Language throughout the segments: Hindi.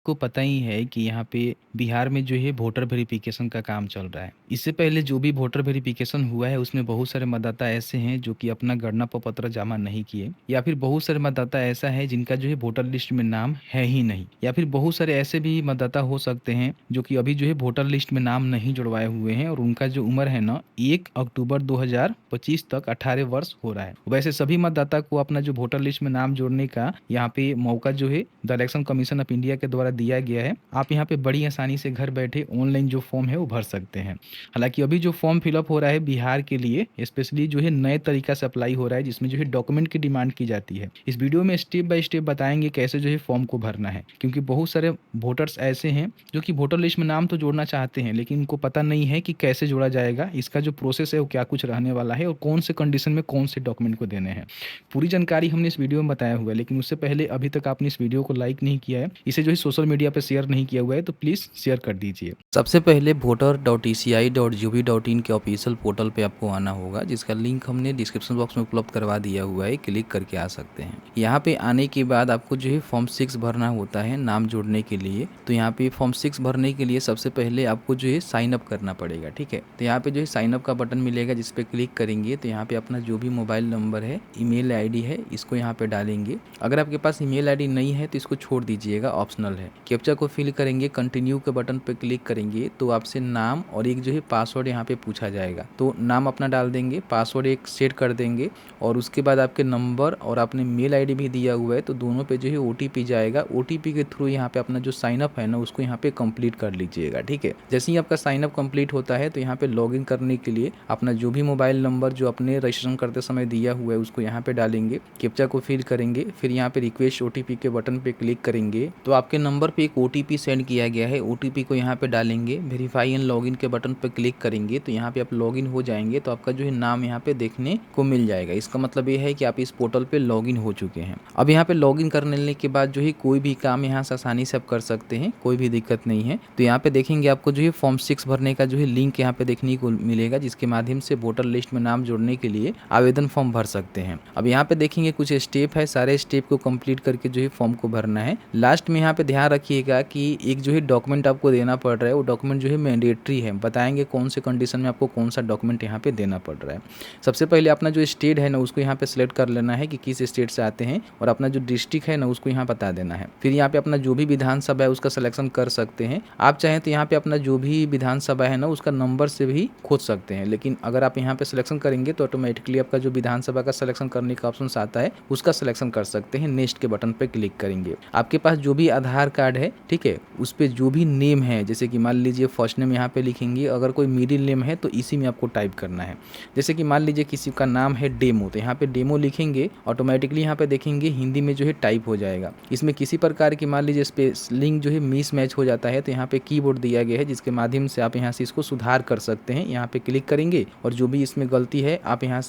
को पता ही है कि यहाँ पे बिहार में जो है वोटर वेरिफिकेशन का काम चल रहा है। इससे पहले जो भी वोटर वेरिफिकेशन हुआ है उसमें बहुत सारे मतदाता ऐसे हैं जो कि अपना गणना प्रपत्र जमा नहीं किए, या फिर बहुत सारे मतदाता ऐसा है जिनका जो है वोटर लिस्ट में नाम है ही नहीं, या फिर बहुत सारे ऐसे भी मतदाता हो सकते हैं जो कि अभी जो है वोटर लिस्ट में नाम नहीं जुड़वाए हुए हैं और उनका जो उम्र है ना 1 अक्टूबर 2025 तक 18 वर्ष हो रहा है। वैसे सभी मतदाता को अपना जो वोटर लिस्ट में नाम जोड़ने का यहाँ पे मौका जो है the election commission of India के द्वारा दिया गया है। आप यहाँ पे बड़ी आसानी से घर बैठे ऑनलाइन जो फॉर्म है वो भर सकते हैं। हालांकि अभी जो फॉर्म फिलअप हो रहा है बिहार के लिए स्पेशली जो है नए तरीका से अप्लाई हो रहा है, जिसमें जो है डॉक्यूमेंट की डिमांड की जाती है। इस वीडियो में स्टेप बाय स्टेप बताएंगे कैसे जो है फॉर्म को भरना है, क्योंकि बहुत सारे वोटर्स ऐसे हैं जो कि वोटर लिस्ट में नाम तो जोड़ना चाहते हैं लेकिन उनको पता नहीं है कि कैसे जोड़ा जाएगा, इसका जो प्रोसेस है वो क्या कुछ रहने वाला है और कौन से कंडीशन में कौन से डॉक्यूमेंट को देने हैं। पूरी जानकारी हमने इस वीडियो में बताया हुआ है, लेकिन उससे पहले अभी तक आपने इस वीडियो को लाइक नहीं किया है, इसे जो है सोशल मीडिया पर शेयर नहीं किया हुआ है, तो प्लीज़ शेयर कर दीजिए। सबसे पहले voter.eci.gov.in के ऑफिशियल पोर्टल पे आपको आना होगा, जिसका लिंक हमने डिस्क्रिप्शन बॉक्स में उपलब्ध करवा दिया हुआ है। क्लिक करके आ सकते हैं। यहाँ पे आने के बाद आपको जो है फॉर्म 6 भरना होता है नाम जोड़ने के लिए। तो यहाँ पे फॉर्म 6 भरने के लिए सबसे पहले आपको जो है साइन अप करना पड़ेगा, ठीक है। तो यहाँ पे जो है साइन अप का बटन मिलेगा, जिस पे क्लिक करेंगे तो यहाँ पे अपना जो भी मोबाइल नंबर है, ईमेल आईडी है, इसको यहाँ पे डालेंगे। अगर आपके पास ईमेल आईडी नहीं है तो इसको छोड़ दीजिएगा, ऑप्शनल है। कैप्चा को फिल करेंगे, कंटिन्यू के बटन पे क्लिक करेंगे तो आपसे नाम और एक जो है पासवर्ड यहाँ पे पूछा जाएगा। तो नाम अपना डाल देंगे, पासवर्ड एक सेट कर देंगे और उसके बाद आपके नंबर और आपने मेल आईडी भी दिया हुआ है तो दोनों पे जो है ओटीपी जाएगा। ओटीपी के थ्रू यहाँ पे अपना जो साइन अप है ना उसको यहाँ पे कंप्लीट कर लीजिएगा, ठीक है। जैसे ही आपका साइन अप कंप्लीट होता है तो यहाँ पे लॉगिन करने के लिए अपना जो भी मोबाइल नंबर जो अपने रजिस्ट्रेशन करते समय दिया हुआ है उसको यहाँ पे डालेंगे, कैप्चा को फिल करेंगे, फिर यहाँ पे रिक्वेस्ट ओटीपी के बटन पे क्लिक करेंगे तो आपके नंबर पे एक ओटीपी सेंड किया गया है। ओटीपी को यहाँ पे डालेंगे, वेरीफाई एंड लॉगिन के बटन पर क्लिक करेंगे तो यहाँ पे आप लॉगिन हो जाएंगे। तो आपका जो है नाम यहाँ पे देखने को मिल जाएगा। इसका मतलब ये है कि आप इस पोर्टल पे लॉगिन हो चुके हैं। अब यहाँ पे लॉगिन करने के बाद जो है कोई भी काम यहाँ से आसानी से आप कर सकते हैं, कोई भी दिक्कत नहीं है। तो यहाँ पे देखेंगे आपको जो है फॉर्म 6 भरने का जो है लिंक यहाँ पे देखने को मिलेगा, जिसके माध्यम से वोटर लिस्ट में नाम जोड़ने के लिए आवेदन फॉर्म भर सकते हैं। अब यहाँ पे देखेंगे कुछ स्टेप है, सारे स्टेप को कंप्लीट करके जो है फॉर्म को भरना है। लास्ट में यहाँ पे ध्यान रखिएगा कि एक जो है डॉक्यूमेंट आपको देना पड़ रहा है, वो डॉक्यूमेंट जो है मैंडेटरी है। बताएंगे कौन से कंडीशन में आपको कौन सा डॉक्यूमेंट यहाँ पे देना पड़ रहा है। सबसे पहले अपना जो स्टेट है ना उसको यहाँ पे सिलेक्ट कर लेना है कि किस स्टेट से आते हैं, और अपना जो डिस्ट्रिक्ट है ना उसको यहाँ बता देना है। फिर यहाँ पे अपना जो भी विधानसभा है उसका सिलेक्शन कर सकते हैं। आप चाहें तो यहाँ पे अपना जो भी विधानसभा है ना उसका नंबर से भी खोज सकते हैं, लेकिन अगर आप यहाँ पे सिलेक्शन करेंगे तो ऑटोमेटिकली आपका जो विधानसभा का सिलेक्शन करने का ऑप्शन आता है उसका सिलेक्शन कर सकते हैं। नेक्स्ट के बटन पे क्लिक करेंगे। आपके पास जो भी आधार कार्ड है, ठीक है, उस पर जो भी नेम है, जैसे कि मान लीजिए फर्स्ट नेम यहाँ पे लिखेंगे, अगर कोई मिडिल नेम है तो इसी में आपको टाइप करना है। जैसे कि मान लीजिए किसी का नाम है डेमो, तो यहाँ पे डेमो लिखेंगे, ऑटोमेटिकली यहाँ पे देखेंगे हिंदी में जो है टाइप हो जाएगा। इसमें किसी प्रकार की मान लीजिए स्पेलिंग जो है मिस मैच हो जाता है तो यहाँ पे कीबोर्ड दिया गया है, जिसके माध्यम से आप यहाँ से इसको सुधार कर सकते हैं। यहाँ पे क्लिक करेंगे और जो भी इसमें गलती है आप यहाँ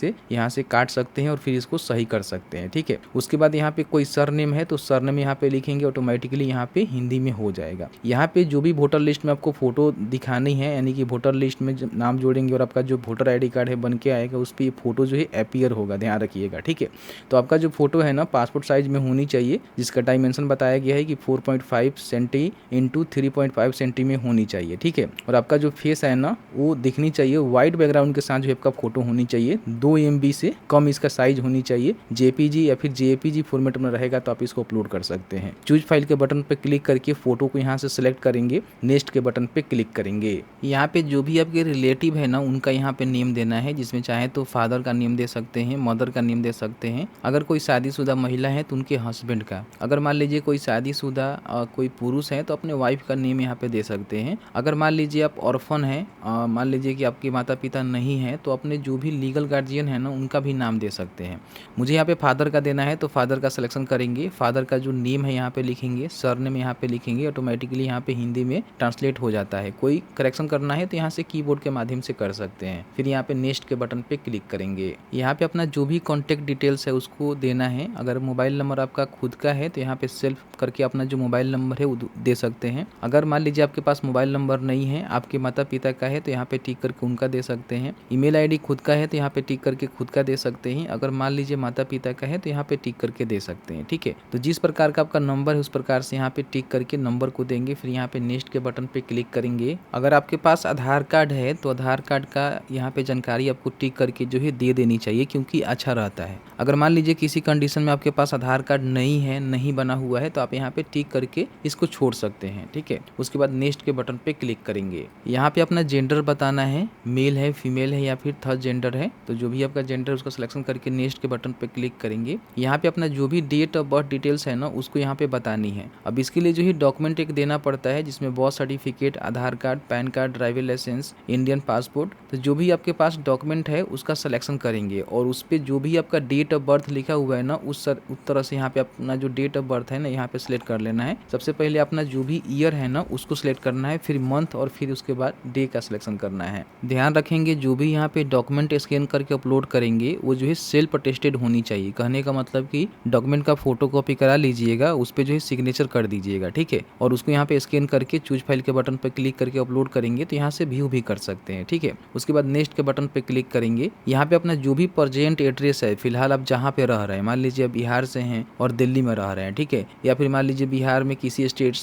से काट सकते हैं और फिर इसको सही कर सकते हैं, ठीक है। उसके बाद यहाँ पे कोई सरनेम है तो सरनेम यहाँ पे लिखेंगे, ऑटोमेटिकली यहाँ पे हिंदी में हो जाएगा। यहाँ पे जो भी वोटर लिस्ट में आपको फोटो दिखानी है, यानी कि वोटर लिस्ट में नाम जोड़ेंगे और आपका जो वोटर आईडी कार्ड है बन के आएगा, उस पर फोटो जो है अपीयर होगा, ध्यान रखिएगा, ठीक है। तो आपका जो फोटो है ना पासपोर्ट साइज में होनी चाहिए, जिसका डायमेंशन बताया गया है कि 4.5 सेंटी इंटू 3.5 सेंटी में होनी चाहिए, ठीक है। और आपका जो फेस है ना वो दिखनी चाहिए व्हाइट बैकग्राउंड के साथ जो आपका फोटो होनी चाहिए। 2 MB से कम इसका साइज होनी चाहिए। जेपीजी या फिर जेपीजी फॉर्मेट में रहेगा तो आप इसको अपलोड कर सकते हैं। चूज फाइल के बटन पर क्लिक करके फोटो को यहाँ से सिलेक्ट करेंगे, नेक्स्ट के बटन पे क्लिक करेंगे। यहाँ पे जो भी आपके रिलेटिव है ना उनका यहाँ पे नेम देना है, जिसमें चाहे तो फादर का नेम दे सकते हैं, मदर का नेम दे सकते हैं। अगर कोई शादीशुदा महिला है तो उनके हस्बैंड का। अगर मान लीजिए कोई शादीशुदा कोई पुरुष है तो अपने वाइफ का नेम यहाँ पे दे सकते हैं। अगर मान लीजिए आप ऑर्फन है, मान लीजिए कि आपके माता पिता नहीं है तो अपने जो भी लीगल गार्जियन है ना उनका भी नाम दे सकते हैं। मुझे यहाँ पे फादर का देना है तो फादर का सिलेक्शन करेंगे। फादर का जो नेम है यहाँ पे लिखेंगे, सरनेम यहाँ पे लिखेंगे, ऑटोमेटिकली यहाँ पे हिंदी में ट्रांसलेट हो जाता है। कोई करेक्शन करना है तो यहाँ से कीबोर्ड के माध्यम से कर सकते हैं। फिर यहाँ पे नेक्स्ट के बटन पे क्लिक करेंगे। यहाँ पे अपना जो भी कॉन्टैक्ट डिटेल्स है उसको देना है। अगर मोबाइल नंबर आपका खुद का है तो यहाँ पे सेल्फ करके अपना जो मोबाइल नंबर है वो दे सकते हैं। अगर मान लीजिए आपके पास मोबाइल नंबर नहीं है, आपके माता पिता का है तो यहाँ पे टिक करके उनका दे सकते हैं। ईमेल आईडी खुद का है तो यहाँ पे टिक करके खुद का दे सकते हैं। अगर मान लीजिए माता पिता का है तो यहाँ पे टिक करके दे सकते हैं, ठीक है। तो जिस प्रकार का आपका नंबर है उस प्रकार से यहाँ पे टिक करके नंबर को आपको देंगे, फिर यहाँ पे नेक्स्ट के बटन पे क्लिक करेंगे। अगर आपके पास आधार कार्ड है तो आधार कार्ड का यहाँ पे जानकारी आपको टिक करके जो है दे देनी चाहिए, क्योंकि अच्छा रहता है। अगर मान लीजिए किसी कंडीशन में आपके पास आधार कार्ड नहीं है, नहीं बना हुआ है, तो आप यहाँ पे टिक करके इसको छोड़ सकते हैं, ठीक है। उसके बाद नेक्स्ट के बटन पे क्लिक करेंगे। यहाँ पे अपना जेंडर बताना है, मेल है, फीमेल है या फिर थर्ड जेंडर है, तो जो भी आपका जेंडर उसका सिलेक्शन करके नेक्स्ट के बटन पे क्लिक करेंगे। यहाँ पे अपना जो भी डेट ऑफ बर्थ डिटेल्स है ना उसको यहाँ पे बतानी है। अब इसके लिए जो है डॉक्यूमेंट एक देना पड़ता है, जिसमें birth certificate, Aadhaar card, PAN card, driver licence, Indian passport. तो जो भी आपके पास डॉक्यूमेंट है उसका सिलेक्शन करेंगे और उस पर जो भी आपका डेट ऑफ बर्थ लिखा हुआ है ना उस तरह से यहाँ पे अपना जो डेट ऑफ बर्थ है ना यहाँ पे सिलेक्ट कर लेना है। सबसे पहले अपना जो भी ईयर है ना उसको सिलेक्ट करना है, फिर मंथ और फिर उसके बाद डे का सिलेक्शन करना है। ध्यान रखेंगे जो भी यहाँ पे डॉक्यूमेंट स्कैन करके अपलोड करेंगे वो जो है सेल्फ अटेस्टेड होनी चाहिए। कहने का मतलब कि डॉक्यूमेंट का फोटो कॉपी करा लीजिएगा, उस पर जो है सिग्नेचर कर दीजिएगा, ठीक है। और उसको यहाँ पे स्कैन करके चूज फाइल के बटन पर क्लिक करके अपलोड करेंगे तो यहाँ से व्यू भी कर सकते हैं, ठीक है। उसके बाद नेक्स्ट के बटन पे क्लिक करेंगे। यहाँ पे अपना जो भी प्रेजेंट एड्रेस है, फिलहाल आप जहाँ पे रह रहे हैं, मान लीजिए आप बिहार से हैं और दिल्ली में रह रहे हैं, ठीक है, या फिर मान लीजिए बिहार में किसी स्टेट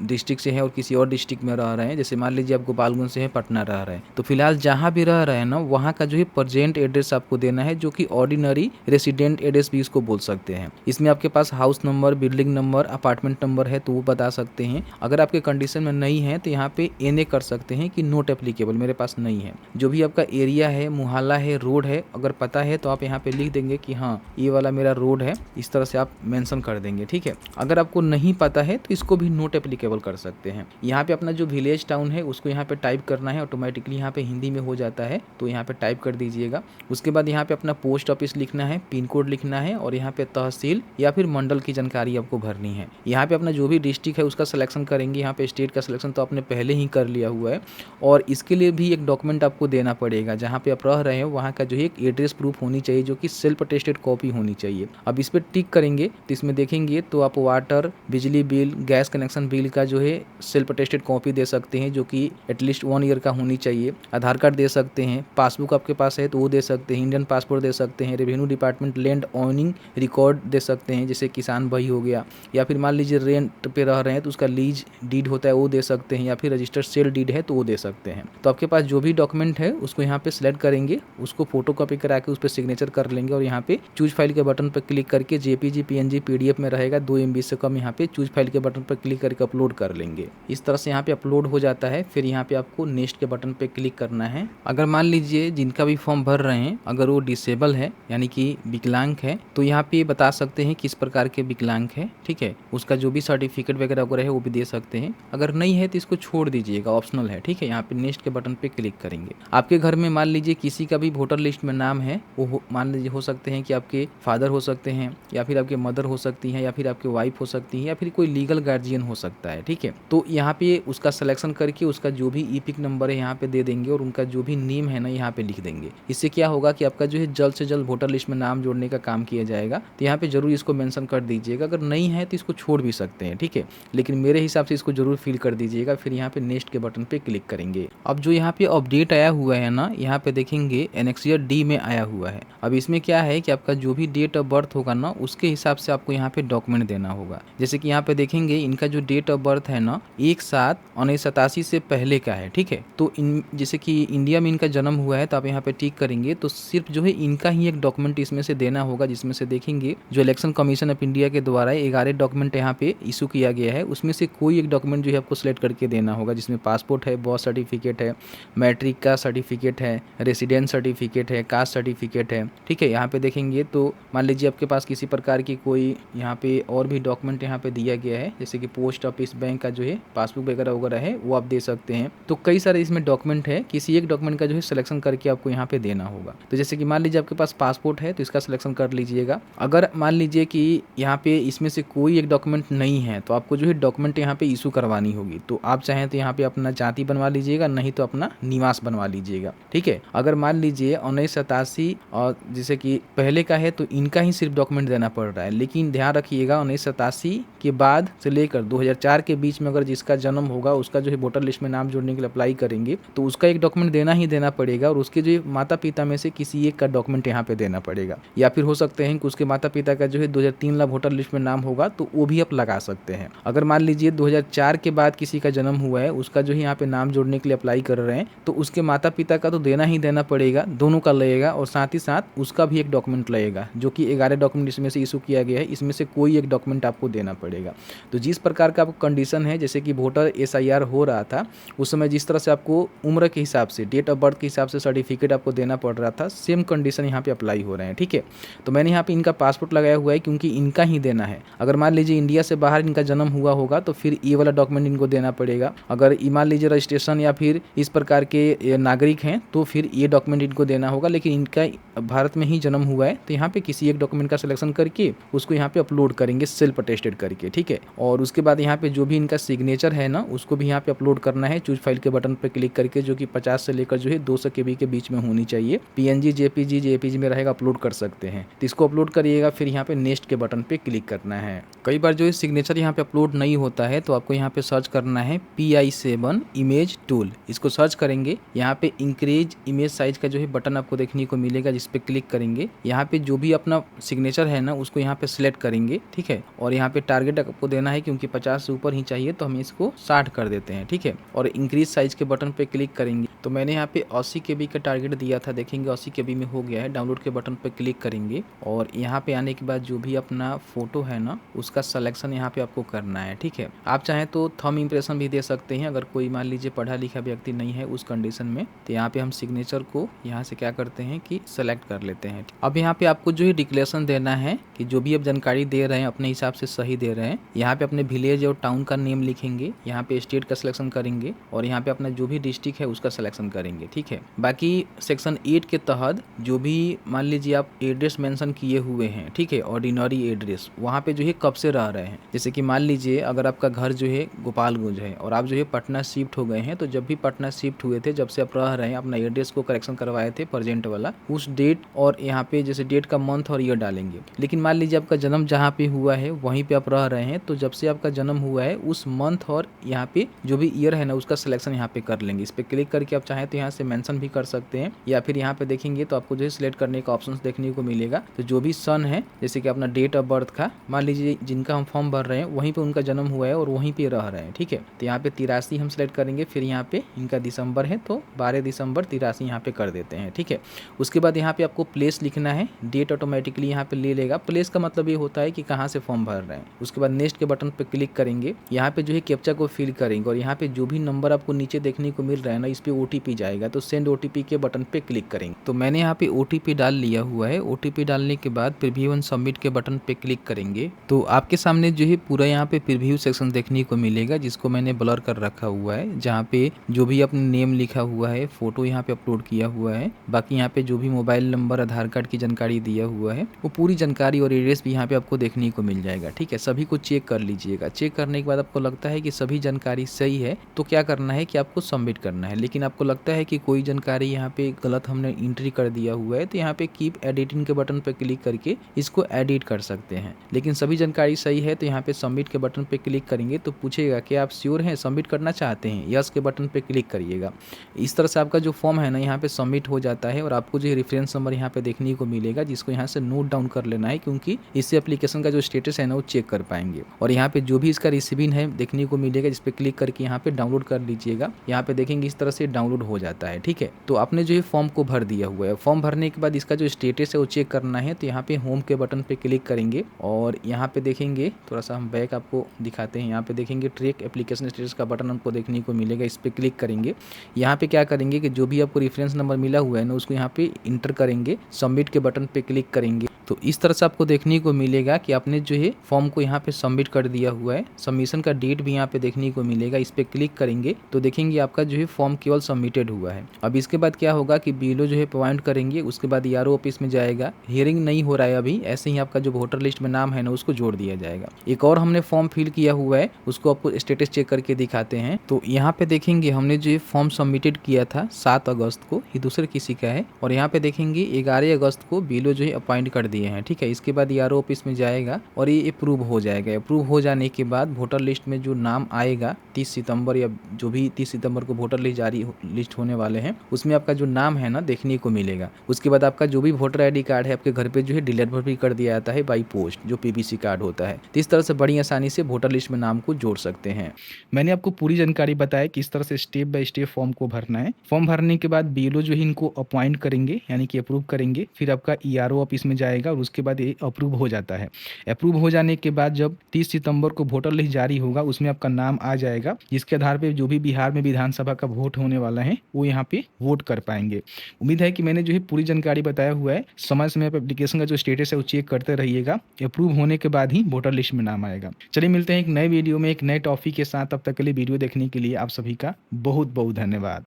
डिस्ट्रिक्ट से हैं और किसी और डिस्ट्रिक्ट में रह रहे हैं, जैसे मान लीजिए आप गोपालगंज से हैं, पटना रह रहे हैं, तो फिलहाल जहाँ भी रह रहे हैं ना वहाँ का जो है प्रेजेंट एड्रेस आपको देना है, जो कि ऑर्डिनरी रेसिडेंट एड्रेस भी इसको बोल सकते हैं। इसमें आपके पास house number, building number, apartment number है तो वो बता सकते हैं। अगर आपके कंडीशन में नहीं है तो यहाँ पे एनए कर सकते हैं कि नॉट एप्लीकेबल, मेरे पास नहीं है। जो भी आपका एरिया है, मोहल्ला है, रोड है, अगर पता है तो आप यहाँ पे लिख देंगे कि हाँ ये वाला मेरा रोड है, इस तरह से आप मेंशन कर देंगे, ठीक है। अगर आपको नहीं पता है तो इसको भी नॉट एप्लीकेबल कर सकते हैं। यहाँ पे अपना जो विलेज टाउन है उसको यहाँ पे टाइप करना है, ऑटोमेटिकली यहाँ पे हिंदी में हो जाता है तो यहाँ पे टाइप कर दीजिएगा। उसके बाद यहाँ पे अपना पोस्ट ऑफिस लिखना है, पिन कोड लिखना है और यहाँ पे तहसील या फिर मंडल की जानकारी आपको भरनी है। यहाँ पे अपना जो भी डिस्ट्रिक्ट है उसका सिलेक्शन करेंगे। यहाँ पे स्टेट का सिलेक्शन तो आपने पहले ही कर लिया हुआ है और इसके लिए भी एक डॉक्यूमेंट आपको देना पड़ेगा। जहाँ पे आप रह रहे हैं वहाँ का जो है एक एड्रेस प्रूफ होनी चाहिए, जो कि सेल्फ अटेस्टेड कॉपी होनी चाहिए। अब इस पर टिक करेंगे तो इसमें देखेंगे तो आप वाटर, बिजली बिल, गैस कनेक्शन बिल का जो है सेल्फ अटेस्टेड कॉपी दे सकते हैं, जो कि एटलीस्ट 1 ईयर का होनी चाहिए। आधार कार्ड दे सकते हैं, पासबुक आपके पास है तो वो दे सकते हैं, इंडियन पासपोर्ट दे सकते हैं, revenue department land owning record दे सकते हैं, जैसे किसान भाई हो गया, या फिर मान लीजिए रेंट पे रह रहे हैं तो उसका लीज डीड होता है वो दे सकते हैं, या फिर रजिस्टर्ड सेल डीड है तो वो दे सकते हैं। तो आपके पास जो भी डॉक्यूमेंट है उसको यहाँ पे सिलेक्ट करेंगे, उसको फोटो कॉपी करा के उस पर सिग्नेचर कर लेंगे और यहाँ पे चूज फाइल के बटन पर क्लिक करके जेपीजी, पीएनजी, पीडीएफ में रहेगा 2 MB से कम, यहाँ पे चूज फाइल के बटन पर क्लिक करके अपलोड कर लेंगे। इस तरह से यहाँ पे अपलोड हो जाता है। फिर यहाँ पे आपको नेक्स्ट के बटन पे क्लिक करना है। अगर मान लीजिए जिनका भी फॉर्म भर रहे हैं अगर वो डिसेबल है यानी कि विकलांग है तो यहाँ पे बता सकते हैं किस प्रकार के विकलांग है, ठीक है। उसका जो भी सर्टिफिकेट वगैरह वगैरह है वो भी दे सकते हैं। अगर नहीं है तो इसको छोड़ दीजिएगा, ऑप्शनल है, ठीक है। यहाँ पे नेक्स्ट के बटन पे क्लिक करेंगे। आपके घर में मान लीजिए किसी का भी वोटर लिस्ट में नाम है, वो मान लीजिए हो सकते हैं कि आपके फादर हो सकते हैं या फिर आपके मदर हो सकती है या फिर आपकी वाइफ हो सकती है या फिर कोई लीगल गार्जियन हो सकता है, ठीक है। तो यहाँ पे उसका सिलेक्शन करके उसका जो भी ईपिक नंबर है यहाँ पे दे देंगे और उनका जो भी नेम है ना यहाँ पे लिख देंगे। इससे क्या होगा कि आपका जो है जल्द से जल्द वोटर लिस्ट में नाम जोड़ने का काम किया जाएगा। तो यहाँ पे जरूर इसको मेंशन कर दीजिएगा। अगर नहीं है तो इसको छोड़ भी सकते हैं, ठीक है, लेकिन मेरे हिसाब से इसको जरूर फिल कर दीजिएगा। फिर यहाँ पे नेक्स्ट के बटन पे क्लिक करेंगे। अब जो यहाँ पे अपडेट आया हुआ है ना यहाँ पे देखेंगे एनेक्सियर डी में आया हुआ है। अब इसमें क्या है कि आपका जो भी डेट ऑफ बर्थ होगा ना उसके हिसाब से आपको यहाँ पे डॉक्यूमेंट देना होगा। जैसे कि यहाँ पे देखेंगे इनका जो डेट ऑफ बर्थ है ना 1/7/1987 से पहले का है, ठीक है। तो जैसे कि इंडिया में इनका जन्म हुआ है तो आप यहाँ पे टिक करेंगे तो सिर्फ जो है इनका ही एक डॉक्यूमेंट इसमें से देना होगा, जिसमें से देखेंगे जो इलेक्शन कमीशन ऑफ इंडिया के द्वारा 11 डॉक्यूमेंट यहाँ पे इशू किया गया है उसमें से कोई एक डॉक्यूमेंट जो है आपको सिलेक्ट करके देना होगा, जिसमें पासपोर्ट है, बर्थ सर्टिफिकेट है, मैट्रिक का सर्टिफिकेट है, रेसिडेंस सर्टिफिकेट है, कास्ट सर्टिफिकेट है, ठीक है। यहाँ पे देखेंगे तो मान लीजिए आपके पास किसी प्रकार की कोई यहाँ पे और भी डॉक्यूमेंट यहाँ पे दिया गया है, जैसे कि पोस्ट ऑफिस, बैंक का जो है पासबुक वगैरह वगैरह है वो आप दे सकते हैं। तो कई सारे इसमें डॉक्यूमेंट है, किसी एक डॉक्यूमेंट का जो है सिलेक्शन करके आपको यहाँ पे देना होगा। तो जैसे कि मान लीजिए आपके पास पासपोर्ट है तो इसका सिलेक्शन कर लीजिएगा। अगर मान लीजिए कि यहाँ पे इसमें से कोई एक डॉक्यूमेंट नहीं है तो आपको जो है डॉक्यूमेंट यहाँ पे इशू करवानी होगी। तो आप चाहें तो यहाँ पे अपना जाति बनवा लीजिएगा, नहीं तो अपना निवास बनवा लीजिएगा, ठीक है। अगर मान लीजिए 1987 और जैसे कि पहले का है तो इनका ही सिर्फ डॉक्यूमेंट देना पड़ रहा है, लेकिन ध्यान रखिएगा 1987 के बाद से लेकर 2004 के बीच में अगर जिसका जन्म होगा उसका जो है वोटर लिस्ट में नाम जोड़ने के लिए अप्लाई करेंगे तो उसका एक डॉक्यूमेंट देना ही देना पड़ेगा और उसके जो माता पिता में से किसी एक का डॉक्यूमेंट यहाँ पे देना पड़ेगा। या फिर हो सकते हैं कि उसके माता पिता का जो है 2003 वाला वोटर लिस्ट में नाम होगा तो वो भी आप लगा सकते हैं। अगर मान लीजिए लीजिए 2004 के बाद किसी का जन्म हुआ है, उसका जो है यहाँ पे नाम जोड़ने के लिए अप्लाई कर रहे हैं, तो उसके माता पिता का तो देना ही देना पड़ेगा, दोनों का लगेगा, और साथ ही साथ उसका भी एक डॉक्यूमेंट लगेगा, जो कि 11 डॉक्यूमेंट इसमें से इशू किया गया है, इसमें से कोई एक डॉक्यूमेंट आपको देना पड़ेगा। तो जिस प्रकार का आपको कंडीशन है, जैसे कि वोटर SIR हो रहा था उस समय जिस तरह से आपको उम्र के हिसाब से, डेट ऑफ बर्थ के हिसाब से सर्टिफिकेट आपको देना पड़ रहा था, सेम कंडीशन यहाँ पे अप्लाई हो रहे हैं। ठीक है, तो मैंने यहाँ पे इनका पासपोर्ट लगाया हुआ है क्योंकि इनका ही देना है। अगर मान लीजिए इंडिया से बाहर इनका जन्म हुआ होगा तो फिर ये वाला डॉक्यूमेंट इनको देना पड़ेगा। अगर मान लीजिए रजिस्ट्रेशन या फिर इस प्रकार के नागरिक हैं तो फिर ये डॉक्यूमेंट इनको देना होगा, लेकिन इनका भारत में ही जन्म हुआ है तो यहाँ पे किसी एक डॉक्यूमेंट का सिलेक्शन करके उसको यहाँ पे अपलोड करेंगे सेल्फ अटेस्टेड करके। ठीक है, और उसके बाद यहाँ पे जो भी इनका सिग्नेचर है ना उसको भी यहाँ पे अपलोड करना है चूज फाइल के बटन पे क्लिक करके, जो कि 50 से लेकर जो है 200 KB के बीच में होनी चाहिए। PNG JPG में रहेगा, अपलोड कर सकते हैं, तो इसको अपलोड करिएगा, फिर यहाँ पे नेक्स्ट के बटन पे क्लिक करना है। कई बार जो है सिग्नेचर यहाँ पे अपलोड नहीं होता है तो आपको यहाँ पे सर्च करना है PI7 इमेज टूल, इसको सर्च करेंगे, यहाँ पे इंक्रीज इमेज साइज का जो है बटन आपको देखने को मिलेगा, जिस पे क्लिक करेंगे, यहाँ पे जो भी अपना सिग्नेचर है ना उसको यहाँ पे सिलेक्ट करेंगे। ठीक है, और यहाँ पे टारगेट आपको देना है क्योंकि 50 से ऊपर ही चाहिए तो हम इसको 60 कर देते हैं। ठीक है, और इंक्रीज साइज के बटन पे क्लिक करेंगे, तो मैंने यहाँ पे 80 KB का टारगेट दिया था, देखेंगे 80 KB में हो गया है। डाउनलोड के बटन पे क्लिक करेंगे और यहाँ पे आने के बाद जो भी अपना फोटो है ना उसका सिलेक्शन यहाँ पे आपको करना है। ठीक है, आप चाहें तो थंब इंप्रेशन भी दे सकते हैं, अगर कोई मान लीजिए पढ़ा लिखा व्यक्ति नहीं है उस कंडीशन में, तो यहाँ पे हम सिग्नेचर को यहाँ से क्या करते हैं कि सेलेक्ट कर लेते हैं। अब यहाँ पे आपको जो है डिक्लेरेशन देना है कि जो भी आप जानकारी दे रहे हैं अपने हिसाब से सही दे रहे हैं। यहाँ पे अपने विलेज और टाउन का नेम लिखेंगे, यहाँ पे स्टेट का सिलेक्शन करेंगे और यहाँ पे अपना जो भी डिस्ट्रिक्ट है उसका सिलेक्शन करेंगे। ठीक है, बाकी सेक्शन 8 के तहत जो भी मान लीजिए आप एड्रेस मेंशन किए हुए हैं, ठीक है, ऑर्डिनरी एड्रेस, वहाँ पे जो है कब से रह रहे हैं। जैसे कि मान लीजिए अगर आपका घर जो है गोपालगंज है और आप जो है पटना शिफ्ट हो गए हैं, तो जब भी पटना शिफ्ट हुए थे, जब से आप रह रहे हैं, अपना एड्रेस को करेक्शन करवाए थे प्रेजेंट वाला, उस डेट और यहाँ पे जैसे डेट का मंथ और ईयर डालेंगे। लेकिन मान लीजिए आपका जन्म जहाँ पे हुआ है वहीं पे आप रह रहे हैं, तो जब से आपका जन्म हुआ है उस मंथ और यहाँ पे जो भी ईयर है ना उसका सिलेक्शन यहाँ पे कर लेंगे। इस पे क्लिक करके आप चाहें तो यहाँ से मेंशन भी कर सकते हैं, या फिर यहाँ पे देखेंगे तो आपको जो है सिलेक्ट करने का ऑप्शन देखने को मिलेगा। तो जो भी सन है, जैसे कि अपना डेट ऑफ बर्थ का, मान लीजिए जिनका हम फॉर्म भर रहे हैं वहीं पे उनका जन्म हुआ है और वहीं पे रह रहे हैं। ठीक है, तो यहाँ पे 83 हम सिलेक्ट करेंगे, फिर यहाँ पे इनका दिसंबर है तो 12 दिसंबर 83 यहाँ पे कर देते हैं। ठीक है, उसके बाद यहाँ पे आपको प्लेस लिखना है, डेट ऑटोमेटिकली यहाँ पे ले लेगा। प्लेस का मतलब ये होता है कि कहाँ से फॉर्म भर रहे हैं। उसके बाद नेक्स्ट के बटन पे क्लिक करेंगे, यहाँ पे जो है कैप्चा को फिल करेंगे और यहाँ पे जो भी नंबर आपको नीचे देखने को मिल रहा है ना इस पे OTP जाएगा, तो सेंड OTP के बटन पे क्लिक करेंगे। तो मैंने यहाँ पे OTP डाल लिया हुआ है। OTP डालने के बाद प्रीव्यू एंड सबमिट के बटन पे क्लिक करेंगे तो आपके सामने जो है पूरा यहाँ पे प्रीव्यू सेक्शन देखने को मिलेगा, जिसको मैंने ब्लर कर रखा हुआ है, जहाँ पे जो भी अपने नेम लिखा हुआ है, फोटो यहाँ पे अपलोड किया हुआ है, बाकी यहाँ पे जो भी मोबाइल नंबर, आधार कार्ड की जानकारी दिया हुआ है वो पूरी जानकारी और एड्रेस भी यहाँ पे आपको देखने को मिल जाएगा। ठीक है, सभी को चेक कर लीजिएगा। चेक करने के बाद आपको लगता है कि सभी जानकारी सही है तो क्या करना है कि आपको सबमिट करना है। लेकिन आपको लगता है कि कोई जानकारी यहाँ पे गलत हमने एंट्री कर दिया हुआ है, तो यहाँ पे कीप एडिटिंग के बटन पे क्लिक करके इसको एडिट कर सकते हैं। लेकिन सभी जानकारी सही है तो यहाँ पे सबमिट के बटन पे क्लिक करेंगे तो पूछेगा कि आप श्योर हैं, सबमिट करना चाहते हैं, यस के बटन पे क्लिक करिएगा। इस तरह से आपका जो फॉर्म है ना यहाँ पे सबमिट हो जाता है और आपको जो रेफरेंस नंबर यहाँ पे देखने को मिलेगा, जिसको यहाँ से नोट डाउन कर लेना है, क्योंकि इससे एप्लीकेशन का जो स्टेटस है ना वो चेक कर पाएंगे। और यहाँ पे जो भी इसका रिसीविंग है देखने को मिलेगा, जिस पे क्लिक करके यहाँ पे डाउनलोड कर लीजिएगा। यहाँ पे देखेंगे इस तरह से डाउनलोड हो जाता है। ठीक है, तो आपने जो है फॉर्म को भर दिया हुआ है। फॉर्म भरने के बाद इसका जो स्टेटस है वो चेक करना है, तो यहाँ पे होम के बटन पे क्लिक करेंगे और यहाँ पे देखेंगे, थोड़ा सा हम बैक आपको दिखाते हैं, यहाँ पे देखेंगे ट्रैक एप्लीकेशन स्टेटस का बटन हमको देखने को मिलेगा, इस पे क्लिक करेंगे। यहाँ पे क्या करेंगे कि जो भी आपको रेफरेंस नंबर मिला हुआ है ना उसको यहाँ पे इंटर करेंगे, सबमिट के बटन पे क्लिक करेंगे। तो इस तरह से आपको देखने को मिलेगा कि आपने जो है फॉर्म को यहाँ पे सबमिट कर दिया हुआ है। सबमिशन का डेट भी यहाँ पे देखने को मिलेगा, इस पे क्लिक करेंगे तो देखेंगे आपका जो है फॉर्म केवल सबमिटेड हुआ है। अब इसके बाद क्या होगा कि बीएलओ जो है पॉइंट करेंगे, उसके बाद ERO ऑफिस में जाएगा। हियरिंग नहीं हो रहा है अभी, ऐसे ही आपका जो वोटर लिस्ट में नाम है ना उसको जोड़ दिया जाएगा। एक और हमने फॉर्म फिल किया हुआ है, उसको आपको स्टेटस चेक करके दिखाते हैं। तो यहाँ पे देखेंगे हमने जो है फॉर्म सबमिटेड किया था 7 अगस्त को, ये दूसरे किसी का है, और यहाँ पे देखेंगे 11 अगस्त को बीएलओ जो है अपॉइंट कर दिया दिए हैं, ठीक है। इसके बाद ईआरओ ऑफिस में जाएगा और ये अप्रूव हो जाएगा। अप्रूव हो जाने के बाद वोटर लिस्ट में जो नाम आएगा 30 सितंबर या जो भी 30 सितंबर को वोटर लिस्ट होने वाले हैं, उसमें आपका जो नाम है ना देखने को मिलेगा। उसके बाद आपका जो भी वोटर आईडी कार्ड है आपके घर पे जो है डिलीवर भी कर दिया जाता है बाई पोस्ट, जो पीवीसी कार्ड होता है। तो इस तरह से बड़ी आसानी से वोटर लिस्ट में नाम को जोड़ सकते हैं। मैंने आपको पूरी जानकारी बताया कि किस तरह से स्टेप बाय स्टेप फॉर्म को भरना है। फॉर्म भरने के बाद बीएलओ जो है इनको अपॉइंट करेंगे, यानी कि अप्रूव करेंगे। फिर आपका ईआरओ ऑफिस में जाएगा और उसके बाद ये अप्रूव हो जाता है। अप्रूव हो जाने के बाद जब 30 सितंबर को वोटर लिस्ट जारी होगा उसमें आपका नाम आ जाएगा, जिसके आधार पे जो भी बिहार में विधानसभा का वोट होने वाला है वो यहाँ पे वोट कर पाएंगे। उम्मीद है कि मैंने जो है पूरी जानकारी बताया हुआ है। समय समय पर एप्लीकेशन का जो स्टेटस है वो चेक करते रहिएगा। अप्रूव होने के बाद ही वोटर लिस्ट में नाम आएगा। चलिए मिलते हैं एक नए वीडियो में एक नए टॉपिक के साथ। तब तक के लिए वीडियो देखने के लिए आप सभी का बहुत बहुत धन्यवाद।